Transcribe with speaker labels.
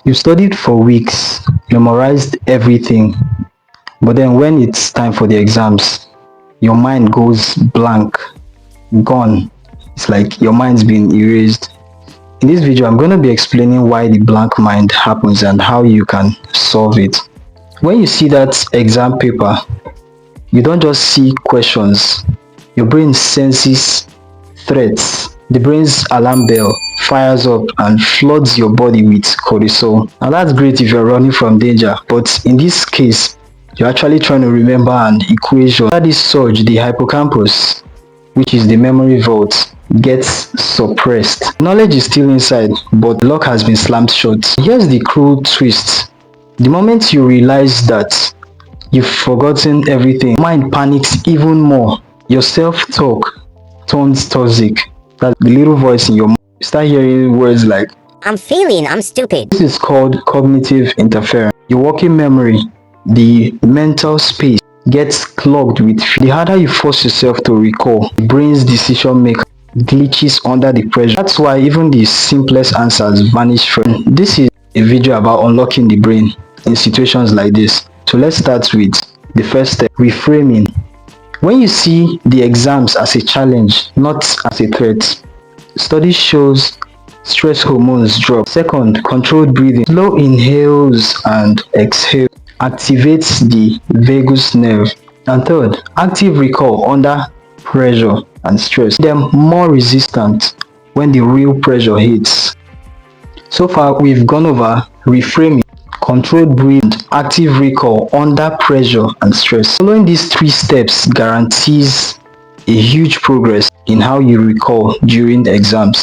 Speaker 1: You studied for weeks, memorized everything, but then when it's time for the exams, your mind goes blank, gone. It's like your mind's been erased. In this video, I'm going to be explaining why the blank mind happens and how you can solve it. When you see that exam paper, you don't just see questions. Your brain senses threats. The brain's alarm bell fires up and floods your body with cortisol. And that's great if you're running from danger, but in this case, you're actually trying to remember an equation. After this surge, the hippocampus, which is the memory vault, gets suppressed. Knowledge is still inside, but the lock has been slammed shut. Here's the cruel twist. The moment you realize that you've forgotten everything, mind panics even more. Your self-talk turns toxic. That's the little voice in your mind. You start hearing words like,
Speaker 2: I'm failing, I'm stupid.
Speaker 1: this is called cognitive interference. Your working memory, the mental space, gets clogged with fear. The harder you force yourself to recall, the brain's decision maker glitches under the pressure. That's why even the simplest answers vanish from. This is a video about unlocking the brain in situations like this. So let's start with the first step, reframing. When you see the exams as a challenge, not as a threat, study shows stress hormones drop. Second, controlled breathing. Slow inhales and exhales activates the vagus nerve. And third, active recall under pressure and stress. Them more resistant when the real pressure hits. So far, we've gone over reframing, controlled breathing, active recall under pressure and stress. Following these 3 steps guarantees a huge progress in how you recall during the exams.